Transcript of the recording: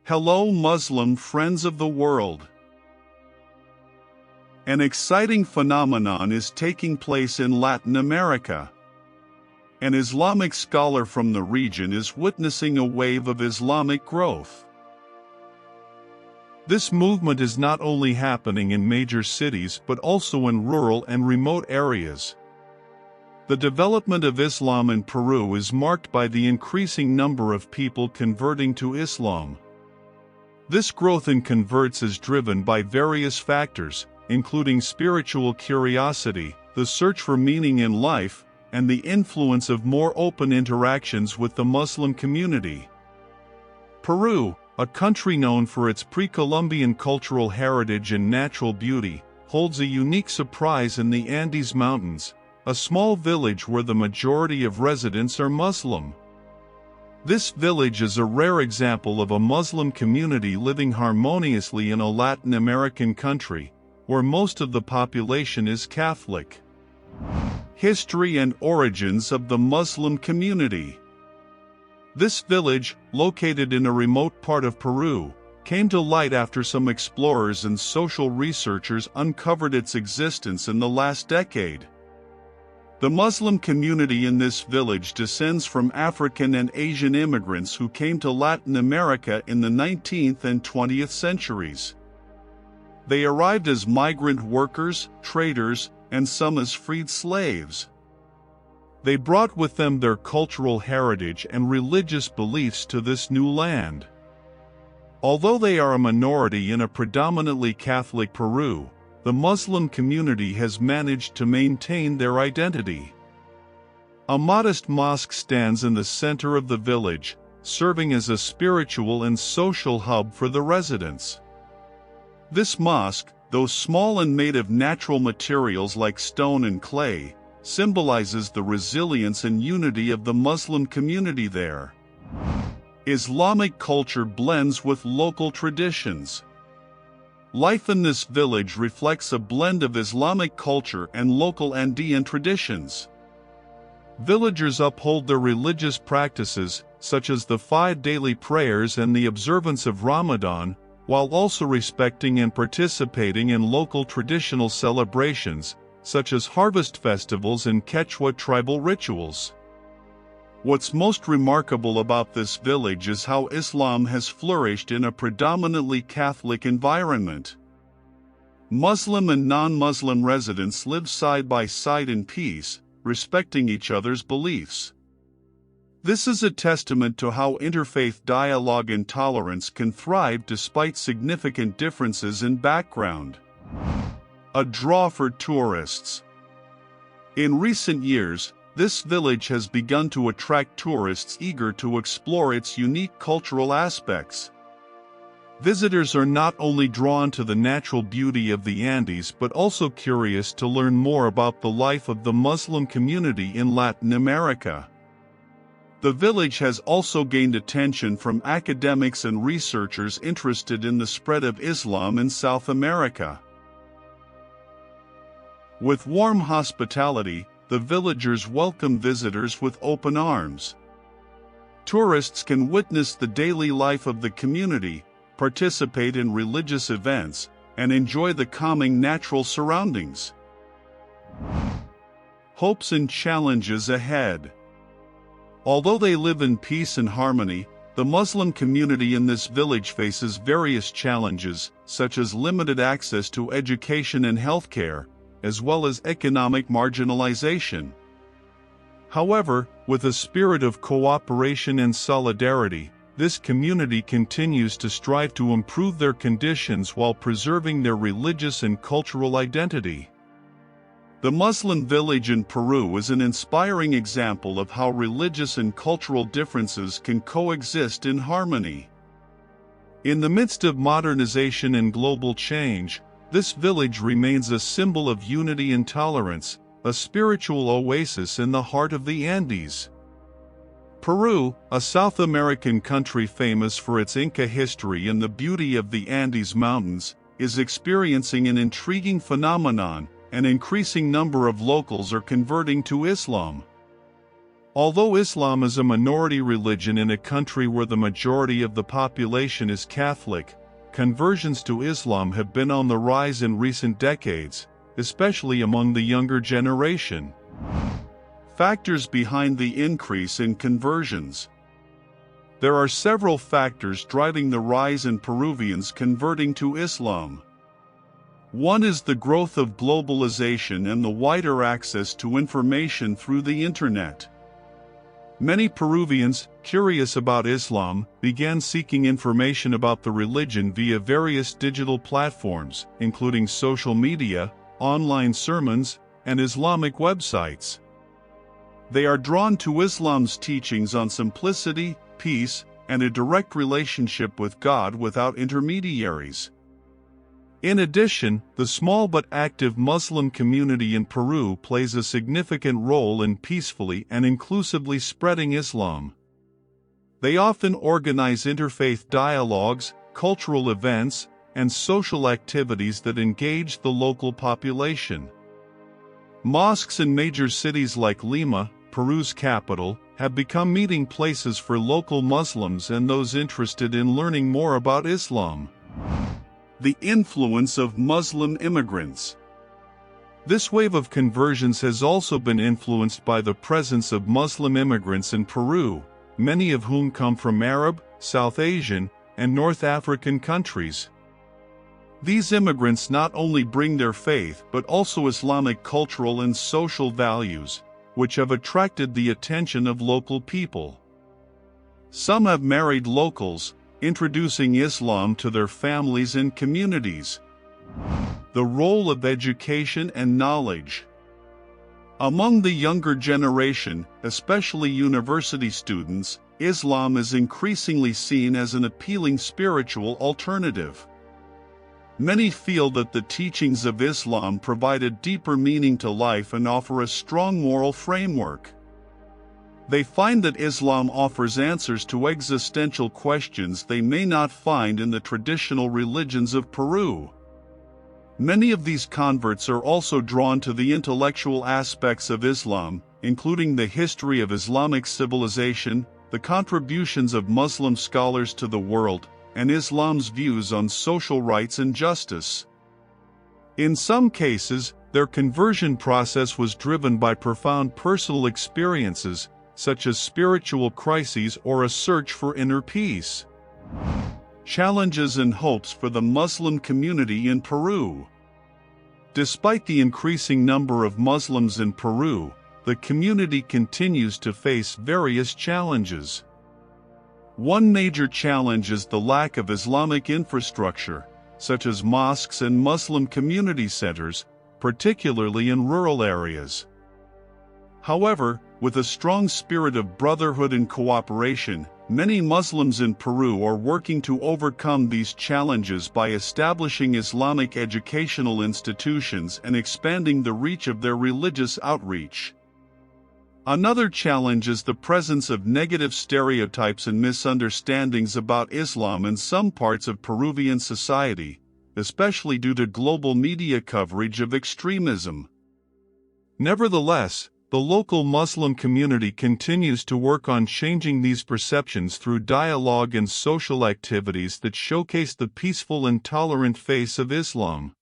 Hello Muslim friends of the world. An exciting phenomenon is taking place in Latin America. An Islamic scholar from the region is witnessing a wave of Islamic growth. This movement is not only happening in major cities but also in rural and remote areas. The development of Islam in Peru is marked by the increasing number of people converting to Islam. This growth in converts is driven by various factors, including spiritual curiosity, the search for meaning in life, and the influence of more open interactions with the Muslim community. Peru, a country known for its pre-Columbian cultural heritage and natural beauty, holds a unique surprise in the Andes Mountains, a small village where the majority of residents are Muslim. This village is a rare example of a Muslim community living harmoniously in a Latin American country, where most of the population is Catholic. History and origins of the Muslim community. This village, located in a remote part of Peru, came to light after some explorers and social researchers uncovered its existence in the last decade. The Muslim community in this village descends from African and Asian immigrants who came to Latin America in the 19th and 20th centuries. They arrived as migrant workers, traders, and some as freed slaves. They brought with them their cultural heritage and religious beliefs to this new land. Although they are a minority in a predominantly Catholic Peru, the Muslim community has managed to maintain their identity. A modest mosque stands in the center of the village, serving as a spiritual and social hub for the residents. This mosque, though small and made of natural materials like stone and clay, symbolizes the resilience and unity of the Muslim community there. Islamic culture blends with local traditions. Life in this village reflects a blend of Islamic culture and local Andean traditions. Villagers uphold their religious practices, such as the 5 daily prayers and the observance of Ramadan, while also respecting and participating in local traditional celebrations, such as harvest festivals and Quechua tribal rituals. What's most remarkable about this village is how Islam has flourished in a predominantly Catholic environment. Muslim and non-Muslim residents live side by side in peace, respecting each other's beliefs. This is a testament to how interfaith dialogue and tolerance can thrive despite significant differences in background. A draw for tourists. In recent years, this village has begun to attract tourists eager to explore its unique cultural aspects. Visitors are not only drawn to the natural beauty of the Andes but also curious to learn more about the life of the Muslim community in Latin America. The village has also gained attention from academics and researchers interested in the spread of Islam in South America. With warm hospitality, the villagers welcome visitors with open arms. Tourists can witness the daily life of the community, participate in religious events, and enjoy the calming natural surroundings. Hopes and challenges ahead. Although they live in peace and harmony, the Muslim community in this village faces various challenges, such as limited access to education and healthcare, as well as economic marginalization. However, with a spirit of cooperation and solidarity, this community continues to strive to improve their conditions while preserving their religious and cultural identity. The Muslim village in Peru is an inspiring example of how religious and cultural differences can coexist in harmony. In the midst of modernization and global change, this village remains a symbol of unity and tolerance, a spiritual oasis in the heart of the Andes. Peru, a South American country famous for its Inca history and the beauty of the Andes Mountains, is experiencing an intriguing phenomenon. An increasing number of locals are converting to Islam. Although Islam is a minority religion in a country where the majority of the population is Catholic, conversions to Islam have been on the rise in recent decades, especially among the younger generation. Factors behind the increase in conversions. There are several factors driving the rise in Peruvians converting to Islam. One is the growth of globalization and the wider access to information through the Internet. Many Peruvians, curious about Islam, began seeking information about the religion via various digital platforms, including social media, online sermons, and Islamic websites. They are drawn to Islam's teachings on simplicity, peace, and a direct relationship with God without intermediaries. In addition, the small but active Muslim community in Peru plays a significant role in peacefully and inclusively spreading Islam. They often organize interfaith dialogues, cultural events, and social activities that engage the local population. Mosques in major cities like Lima, Peru's capital, have become meeting places for local Muslims and those interested in learning more about Islam. The influence of Muslim immigrants. This wave of conversions has also been influenced by the presence of Muslim immigrants in Peru, many of whom come from Arab, South Asian, and North African countries. These immigrants not only bring their faith but also Islamic cultural and social values, which have attracted the attention of local people. Some have married locals, introducing Islam to their families and communities. The role of education and knowledge. Among the younger generation, especially university students, Islam is increasingly seen as an appealing spiritual alternative. Many feel that the teachings of Islam provide a deeper meaning to life and offer a strong moral framework. They find that Islam offers answers to existential questions they may not find in the traditional religions of Peru. Many of these converts are also drawn to the intellectual aspects of Islam, including the history of Islamic civilization, the contributions of Muslim scholars to the world, and Islam's views on social rights and justice. In some cases, their conversion process was driven by profound personal experiences, such as spiritual crises or a search for inner peace. Challenges and hopes for the Muslim community in Peru. Despite the increasing number of Muslims in Peru, the community continues to face various challenges. One major challenge is the lack of Islamic infrastructure, such as mosques and Muslim community centers, particularly in rural areas. However, with a strong spirit of brotherhood and cooperation, many Muslims in Peru are working to overcome these challenges by establishing Islamic educational institutions and expanding the reach of their religious outreach. Another challenge is the presence of negative stereotypes and misunderstandings about Islam in some parts of Peruvian society, especially due to global media coverage of extremism. Nevertheless, the local Muslim community continues to work on changing these perceptions through dialogue and social activities that showcase the peaceful and tolerant face of Islam.